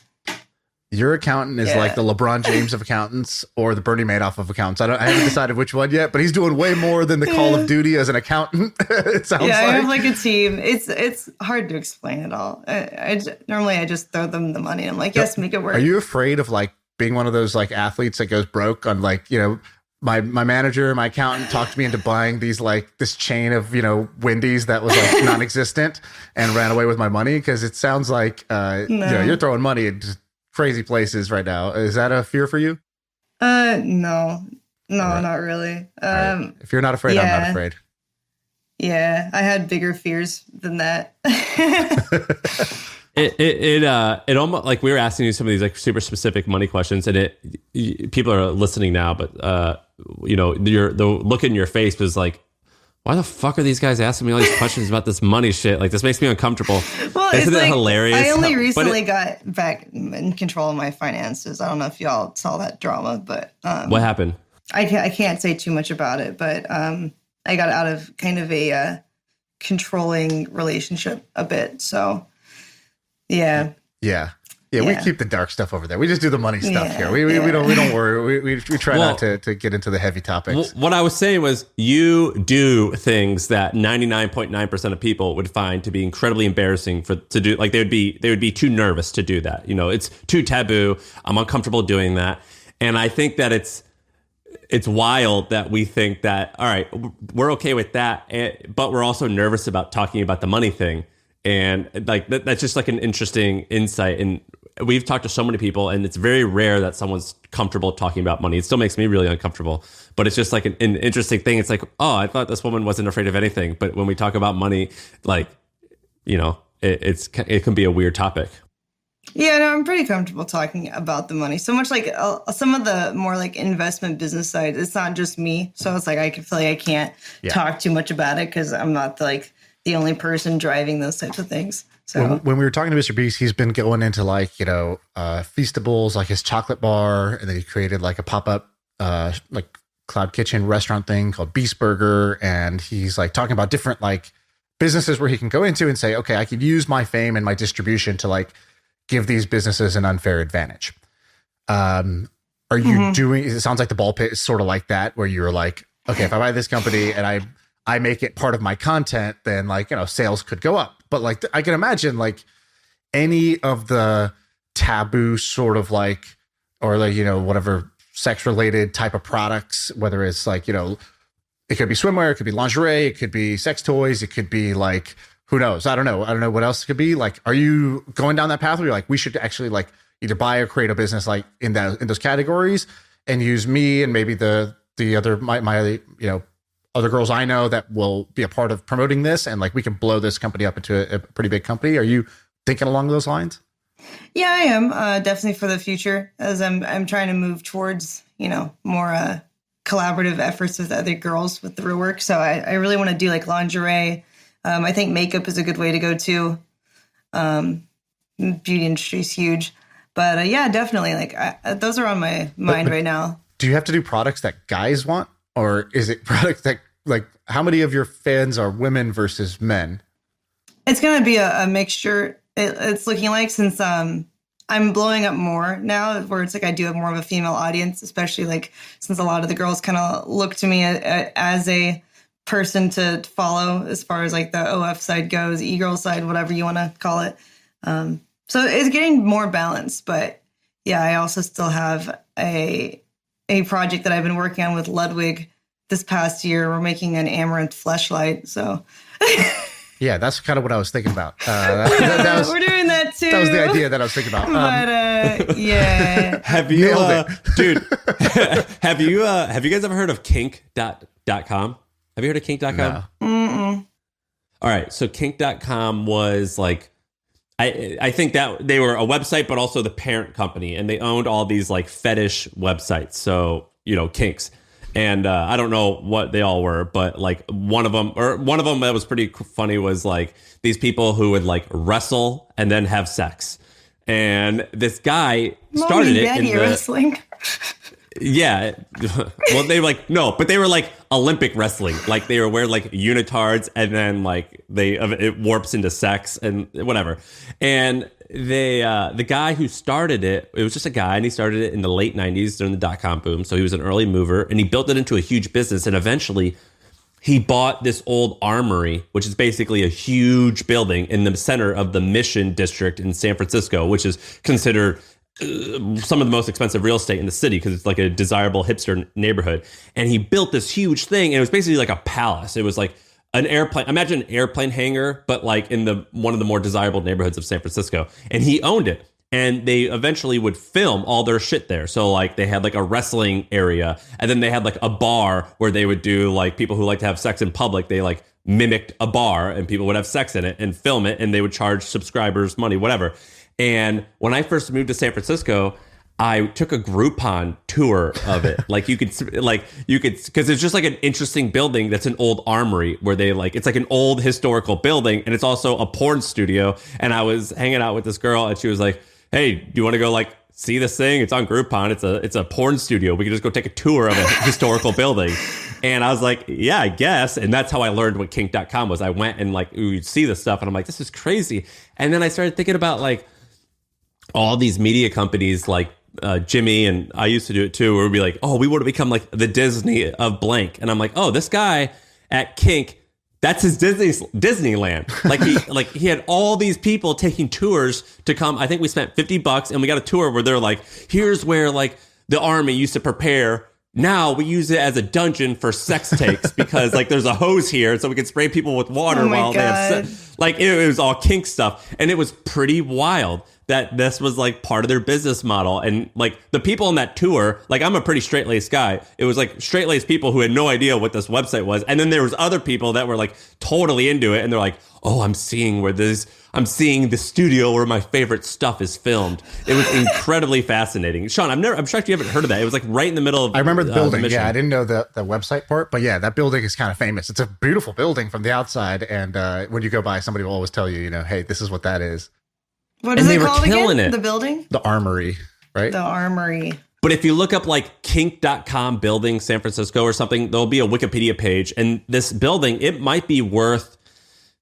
Your accountant is like the LeBron James of accountants, or the Bernie Madoff of accountants. I haven't decided which one yet, but he's doing way more than the Call of Duty as an accountant. It sounds like. I have like a team. It's hard to explain it all. Normally I just throw them the money. I'm like, yes, make it work. Are you afraid of like being one of those like athletes that goes broke on like, my manager, my accountant talked me into buying these like this chain of, Wendy's that was like non-existent and ran away with my money? Because it sounds like you're throwing money at just crazy places right now. Is that a fear for you? No, not really. Right. If you're not afraid, I'm not afraid. Yeah, I had bigger fears than that. It almost like we were asking you some of these like super specific money questions, and people are listening now, but the look in your face was like, why the fuck are these guys asking me all these questions about this money shit? Like, this makes me uncomfortable. Well, Isn't it's it hilarious? I only recently got back in control of my finances. I don't know if y'all saw that drama, but what happened? I can't say too much about it, but I got out of kind of a controlling relationship a bit. So, yeah. We keep the dark stuff over there. We just do the money stuff here. We don't worry. We try not to get into the heavy topics. What I was saying was, you do things that 99.9% of people would find to be incredibly embarrassing to do. Like they would be too nervous to do that. It's too taboo. I'm uncomfortable doing that. And I think that it's wild that we think that, all right, we're okay with that, but we're also nervous about talking about the money thing. And like that's just like an interesting insight. And we've talked to so many people, and it's very rare that someone's comfortable talking about money. It still makes me really uncomfortable, but it's just like an interesting thing. It's like, oh, I thought this woman wasn't afraid of anything. But when we talk about money, like, it can be a weird topic. Yeah, no, I'm pretty comfortable talking about the money. So much like some of the more like investment business side, it's not just me. So it's like I feel like I can't talk too much about it because I'm not like the only person driving those types of things. So when we were talking to Mr. Beast, he's been going into like, Feastables, like his chocolate bar. And then he created like a pop-up, like cloud kitchen restaurant thing called Beast Burger. And he's like talking about different like businesses where he can go into and say, okay, I could use my fame and my distribution to like give these businesses an unfair advantage. Are you doing, it sounds like the ball pit is sort of like that, where you're like, okay, if I buy this company and I make it part of my content, then like, sales could go up. But like, I can imagine like any of the taboo sort of like, or like, whatever sex related type of products, whether it's like, it could be swimwear, it could be lingerie, it could be sex toys, it could be like, who knows? I don't know what else it could be. Like, are you going down that path where you're like, we should actually like either buy or create a business like in those categories and use me and maybe the other, my other girls I know that will be a part of promoting this, and like we can blow this company up into a pretty big company. Are you thinking along those lines? Yeah, I am definitely for the future, as I'm trying to move towards more collaborative efforts with other girls with the real work. So I really want to do like lingerie. I think makeup is a good way to go too. Beauty industry is huge, but yeah, definitely like those are on my mind right now. Do you have to do products that guys want? Or is it products that, like, how many of your fans are women versus men? It's going to be a mixture. It's looking like, since I'm blowing up more now, where it's like I do have more of a female audience, especially like since a lot of the girls kind of look to me as a person to follow as far as like the OF side goes, e-girl side, whatever you want to call it. So it's getting more balanced. But yeah, I also still have a project that I've been working on with Ludwig this past year. We're making an Amouranth fleshlight. So yeah, that's kind of what I was thinking about. We're doing that too. That was the idea that I was thinking about. But yeah. Have you, dude, have you guys ever heard of kink.com? Have you heard of kink.com? No. Mm-mm. All right. So kink.com was like, I think that they were a website, but also the parent company, and they owned all these like fetish websites. So, kinks. And I don't know what they all were, but like one of them that was pretty funny was like these people who would like wrestle and then have sex. And this guy started it in the wrestling. Yeah. Well, they like, no, but they were like Olympic wrestling. Like they were wearing like unitards, and then like it warps into sex and whatever. And the guy who started it was just a guy, and he started it in the late 90s during the .com boom. So he was an early mover, and he built it into a huge business. And eventually he bought this old armory, which is basically a huge building in the center of the Mission District in San Francisco, which is considered some of the most expensive real estate in the city because it's like a desirable hipster neighborhood. And he built this huge thing, and it was basically like a palace. It was like an airplane. Imagine an airplane hangar, but like in one of the more desirable neighborhoods of San Francisco. And he owned it. And they eventually would film all their shit there. So like they had like a wrestling area, and then they had like a bar where they would do like people who like to have sex in public. They like mimicked a bar, and people would have sex in it and film it, and they would charge subscribers money, whatever. And when I first moved to San Francisco, I took a Groupon tour of it. You could, because it's just like an interesting building that's an old armory where it's like an old historical building, and it's also a porn studio. And I was hanging out with this girl, and she was like, "Hey, do you want to go like see this thing? It's on Groupon. It's a porn studio. We can just go take a tour of a historical building." And I was like, "Yeah, I guess." And that's how I learned what kink.com was. I went and like, you'd see this stuff, and I'm like, "This is crazy." And then I started thinking about like all these media companies like Jimmy, and I used to do it too, where we'd be like, "Oh, we want to become like the Disney of blank." And I'm like, "Oh, this guy at Kink, that's his Disneyland." Like he had all these people taking tours to come. I think we spent $50 and we got a tour where they're like, "Here's where like the army used to prepare. Now we use it as a dungeon for sex takes because like there's a hose here, so we can spray people with water while they have sex." Like it was all kink stuff, and it was pretty wild that this was like part of their business model. And like the people on that tour, like I'm a pretty straight-laced guy. It was like straight-laced people who had no idea what this website was. And then there was other people that were like totally into it. And they're like, oh, I'm seeing the studio where my favorite stuff is filmed. It was incredibly fascinating. Shaan, I'm shocked you haven't heard of that. It was like right in the middle of I remember the building. mission. Yeah, I didn't know the website part, but yeah, that building is kind of famous. It's a beautiful building from the outside. And when you go by, somebody will always tell you, hey, this is what that is. What is And it they were called killing again? it. The building? The Armory, right? The Armory. But if you look up like kink.com building San Francisco or something, there'll be a Wikipedia page. And this building, it might be worth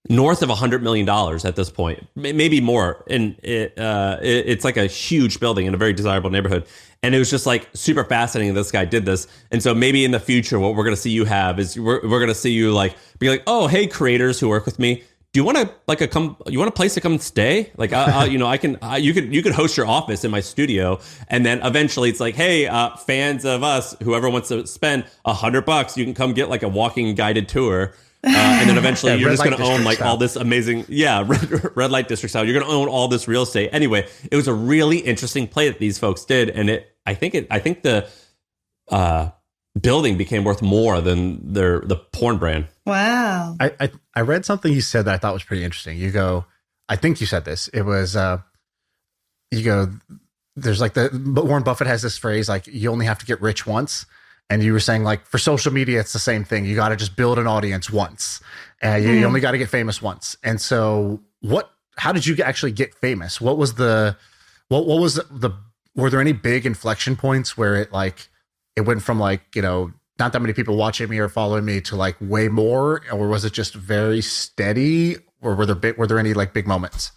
north of $100 million at this point, maybe more. And it's like a huge building in a very desirable neighborhood. And it was just like super fascinating this guy did this. And so maybe in the future, what we're going to see you have is we're going to see you like be like, oh, hey, creators who work with me. Do you want to like you want a place to come and stay? Like, you could host your office in my studio. And then eventually it's like, hey, fans of us, whoever wants to spend $100, you can come get like a walking guided tour. And then eventually you're just going to own like all this amazing, red light district style. You're going to own all this real estate. Anyway, it was a really interesting play that these folks did. And I think the building became worth more than the porn brand. Wow. I read something you said that I thought was pretty interesting. You go, I think you said this. It was, you go, there's like Warren Buffett has this phrase, like you only have to get rich once. And you were saying like for social media, it's the same thing. You got to just build an audience once. You only got to get famous once. And so how did you actually get famous? Were there any big inflection points where it went from like, not that many people watching me or following me to like way more, or was it just very steady, or were there any like big moments?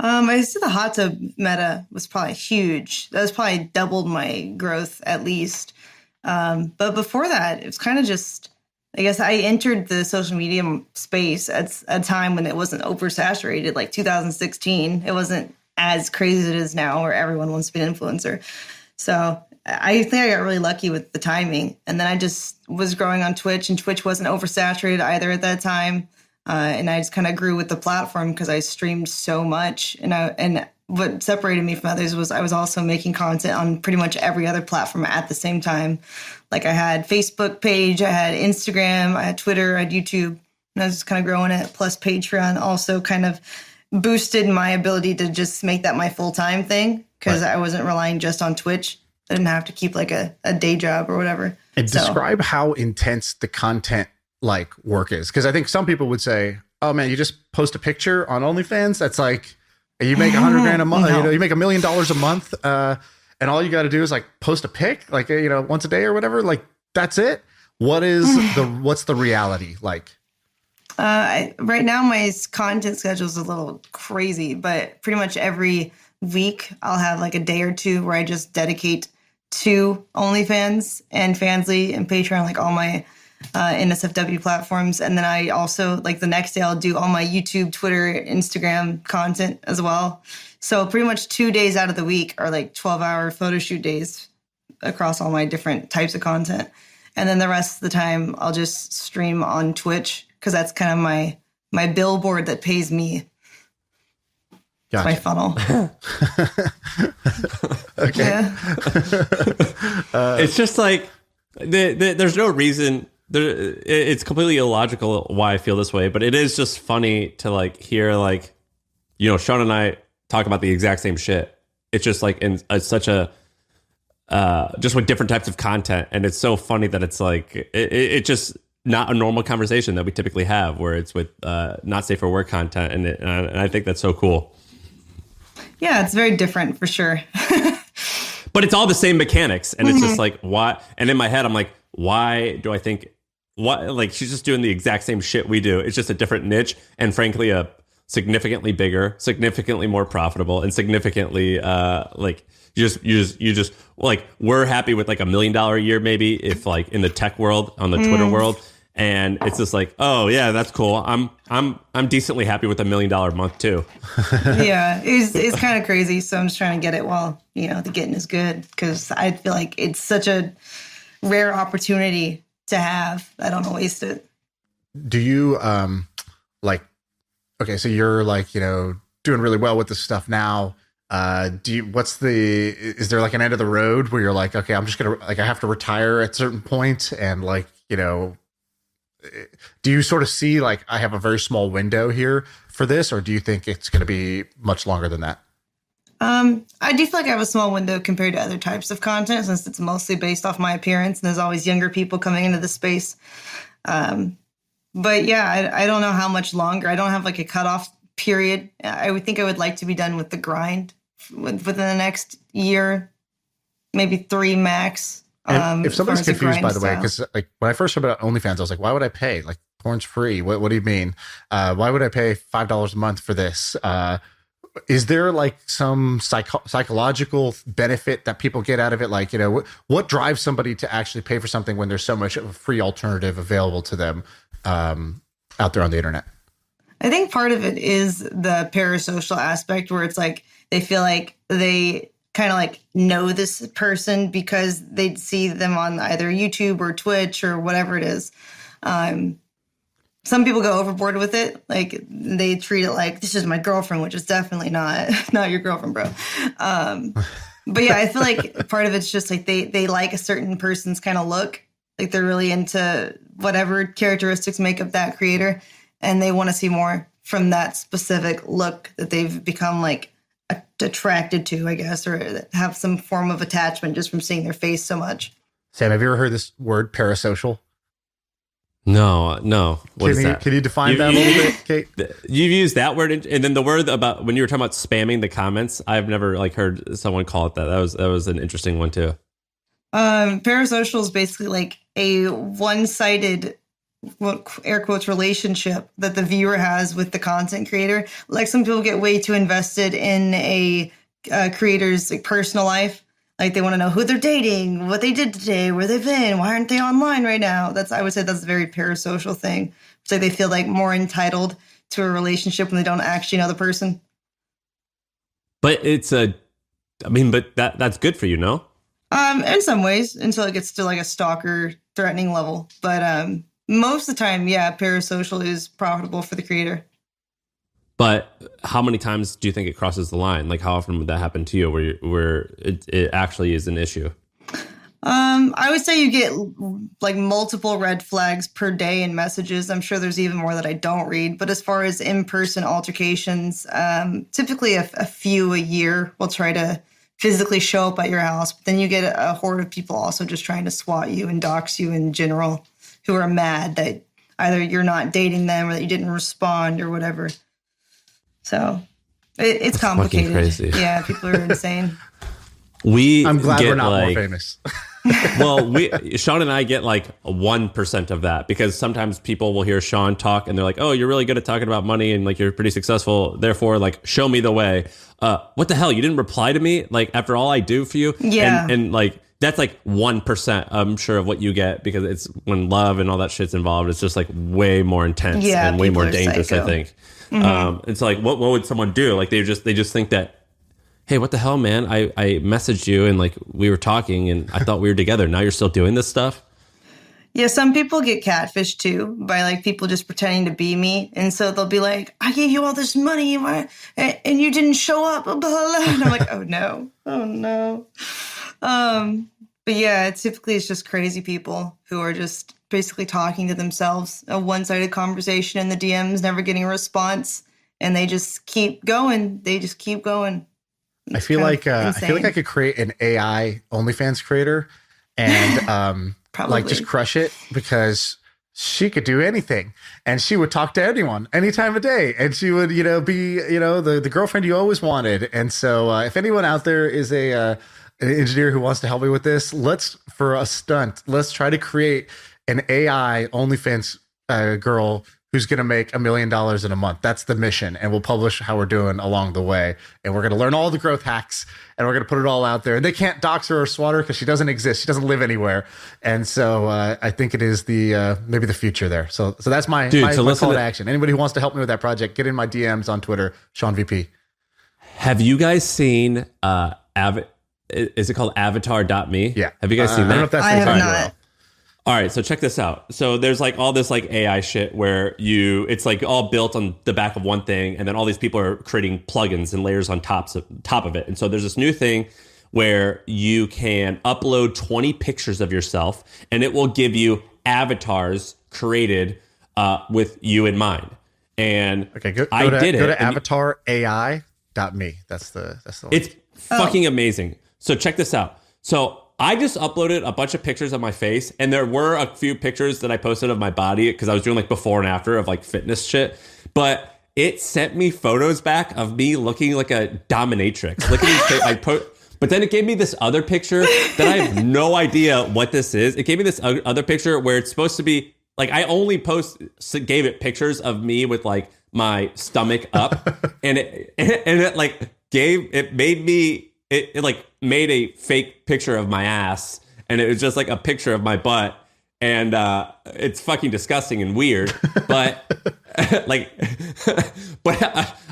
I see the hot tub meta was probably huge. That was probably doubled my growth at least. But before that, it was kind of just, I guess I entered the social media space at a time when it wasn't oversaturated, like 2016. It wasn't as crazy as it is now where everyone wants to be an influencer. So I think I got really lucky with the timing. And then I just was growing on Twitch, and Twitch wasn't oversaturated either at that time. And I just kind of grew with the platform because I streamed so much. And what separated me from others was I was also making content on pretty much every other platform at the same time. Like I had Facebook page, I had Instagram, I had Twitter, I had YouTube, and I was just kind of growing it. Plus Patreon also kind of boosted my ability to just make that my full-time thing because I wasn't relying just on Twitch. I didn't have to keep like a day job or whatever. And describe how intense the content like work is. Because I think some people would say, oh man, you just post a picture on OnlyFans. That's like, you make $100,000 a month, you make $1 million a month. And all you got to do is like post a pic, like, once a day or whatever. Like that's it. What's the reality like? Right now my content schedule is a little crazy, but pretty much every week I'll have like a day or two where I just dedicate to OnlyFans and Fansly and Patreon, like all my NSFW platforms. And then I also, like the next day, I'll do all my YouTube, Twitter, Instagram content as well. So pretty much 2 days out of the week are like 12-hour photo shoot days across all my different types of content. And then the rest of the time, I'll just stream on Twitch because that's kind of my billboard that pays me. Gotcha. My funnel. Okay. Yeah. It's just like there's no reason. It's completely illogical why I feel this way, but it is just funny to like hear like, Shaan and I talk about the exact same shit. It's just like in such a just with different types of content, and it's so funny that it's like it just not a normal conversation that we typically have, where it's with not safe for work content, and I think that's so cool. Yeah, it's very different for sure. But it's all the same mechanics, and it's just like, why? And in my head, I'm like, why do I think, what? Like, she's just doing the exact same shit we do. It's just a different niche, and frankly, a significantly bigger, significantly more profitable, and significantly like you just like, we're happy with like $1 million a year, maybe, if like in the tech world, on the Twitter world. And it's just like, oh yeah, that's cool. I'm decently happy with $1 million a month too. Yeah, it's kind of crazy. So I'm just trying to get it while the getting is good, because I feel like it's such a rare opportunity to have. I don't want to waste it. Do you like? Okay, so you're like doing really well with this stuff now. Is there like an end of the road where you're like, okay, I'm just gonna like I have to retire at a certain point, and like, you know, do you sort of see like I have a very small window here for this, or do you think it's going to be much longer than that? I do feel like I have a small window compared to other types of content, since it's mostly based off my appearance and there's always younger people coming into the space. But yeah, I don't know how much longer. I don't have like a cutoff period. I would think I would like to be done with the grind within the next year, maybe 3 max. If somebody's confused, by the way, because like when I first heard about OnlyFans, I was like, why would I pay? Like, porn's free. What do you mean? Why would I pay $5 a month for this? Is there like some psychological benefit that people get out of it? Like, you know, what drives somebody to actually pay for something when there's so much of a free alternative available to them out there on the internet? I think part of it is the parasocial aspect, where it's like they feel like they kind of like know this person because they see them on either YouTube or Twitch or whatever it is. Some people go overboard with it. Like they treat it like this is my girlfriend, which is definitely not your girlfriend, bro. But yeah, I feel like part of it's just like they like a certain person's kind of look. Like they're really into whatever characteristics make up that creator, and they want to see more from that specific look that they've become like attracted to, I guess, or have some form of attachment just from seeing their face so much. Sam, have you ever heard this word parasocial? No. What is that? Can you define that a little bit, Kate? You've used that word, and then the word about when you were talking about spamming the comments. I've never like heard someone call it that. That was an interesting one too. Parasocial is basically like a one-sided, air quotes, relationship that the viewer has with the content creator. Like some people get way too invested in a creator's like personal life. Like they want to know who they're dating, what they did today, where they've been, why aren't they online right now? I would say that's a very parasocial thing. It's like they feel like more entitled to a relationship when they don't actually know the person. But but that's good for you, no? In some ways, until it gets to like a stalker threatening level. But most of the time, yeah, parasocial is profitable for the creator. But how many times do you think it crosses the line? Like how often would that happen to you where it actually is an issue? I would say you get like multiple red flags per day in messages. I'm sure there's even more that I don't read. But as far as in-person altercations, typically a few a year will try to physically show up at your house. But then you get a horde of people also just trying to swat you and dox you in general, who are mad that either you're not dating them or that you didn't respond or whatever. So it's complicated. Crazy. Yeah, people are insane. I'm glad we're not more famous. Well, Shaan and I get like 1% of that, because sometimes people will hear Shaan talk and they're like, oh, you're really good at talking about money and like you're pretty successful. Therefore, like, show me the way. What the hell? You didn't reply to me like after all I do for you? Yeah. And like, that's like 1%, I'm sure, of what you get, because it's when love and all that shit's involved. It's just like way more intense and way more dangerous, psycho. I think. Mm-hmm. It's like, what would someone do? Like they just think that, hey, what the hell, man? I messaged you and like we were talking and I thought we were together. Now you're still doing this stuff? Yeah, some people get catfished too by like people just pretending to be me. And so they'll be like, I gave you all this money and you didn't show up. Blah, blah, blah. And I'm like, oh no. But yeah, typically it's just crazy people who are just basically talking to themselves, a one-sided conversation in the DMs, never getting a response. And they just keep going. I feel like I could create an AI OnlyFans creator and like just crush it, because she could do anything and she would talk to anyone any time of day, and she would, be, the girlfriend you always wanted. And so if anyone out there is an engineer who wants to help me with this, let's try to create an AI OnlyFans girl who's going to make $1 million in a month. That's the mission. And we'll publish how we're doing along the way. And we're going to learn all the growth hacks and we're going to put it all out there. And they can't dox her or swat her because she doesn't exist. She doesn't live anywhere. And so I think it is maybe the future there. So that's my call to action. Anybody who wants to help me with that project, get in my DMs on Twitter, ShaanVP. Have you guys seen, is it called avatar.me? Yeah. Have you guys seen that? I don't know if that's I have not. All right, so check this out. So there's like all this like AI shit where it's like all built on the back of one thing, and then all these people are creating plugins and layers on top of it. And so there's this new thing where you can upload 20 pictures of yourself, and it will give you avatars created with you in mind. And okay, go to avatarai.me. That's the link. It's fucking amazing. So check this out. So I just uploaded a bunch of pictures of my face, and there were a few pictures that I posted of my body because I was doing like before and after of like fitness shit. But it sent me photos back of me looking like a dominatrix. Look at these but then it gave me this other picture that I have no idea what this is. It gave me this other picture where it's supposed to be like I only gave it pictures of me with like my stomach up, and it made a fake picture of my ass, and it was just like a picture of my butt, and it's fucking disgusting and weird. But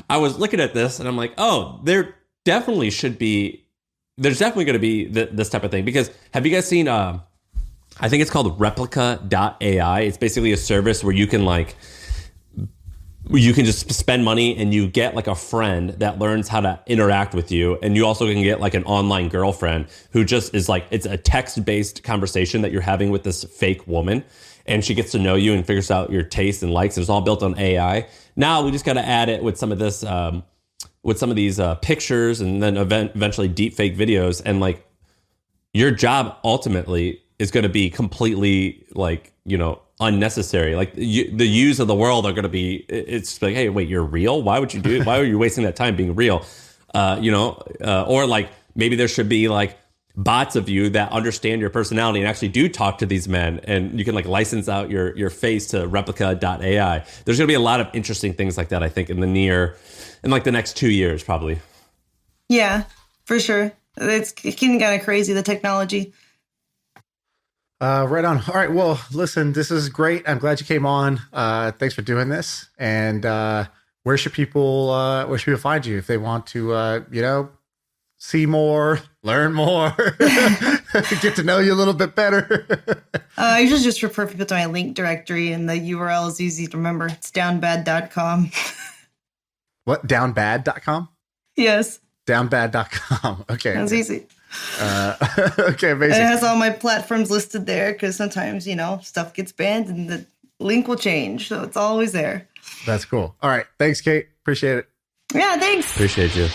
I was looking at this and I'm like, oh, there's definitely going to be this type of thing, because have you guys seen I think it's called replica.ai. It's basically a service where you can just spend money and you get like a friend that learns how to interact with you. And you also can get like an online girlfriend who just is like, it's a text-based conversation that you're having with this fake woman. And she gets to know you and figures out your tastes and likes. It's all built on AI. Now we just got to add it with some of this, with some of these pictures, and then eventually deep fake videos. And like your job ultimately is going to be completely like, unnecessary. Like the yous of the world are going to be, it's like, hey, wait, you're real? Why would you do it? Why are you wasting that time being real? Or like maybe there should be like bots of you that understand your personality and actually do talk to these men, and you can like license out your face to replica.ai. There's going to be a lot of interesting things like that, I think, in the next 2 years, probably. Yeah, for sure. It's getting kind of crazy, the technology. Right on. All right. Well, listen, this is great. I'm glad you came on. Thanks for doing this. And where should people find you if they want to, see more, learn more, get to know you a little bit better? I usually just refer people to my link directory, and the URL is easy to remember. It's downbad.com. What? Downbad.com? Yes. Downbad.com. Okay. That's easy. Okay, amazing. And it has all my platforms listed there, because sometimes, stuff gets banned and the link will change. So it's always there. That's cool. All right. Thanks, Kate. Appreciate it. Yeah, thanks. Appreciate you.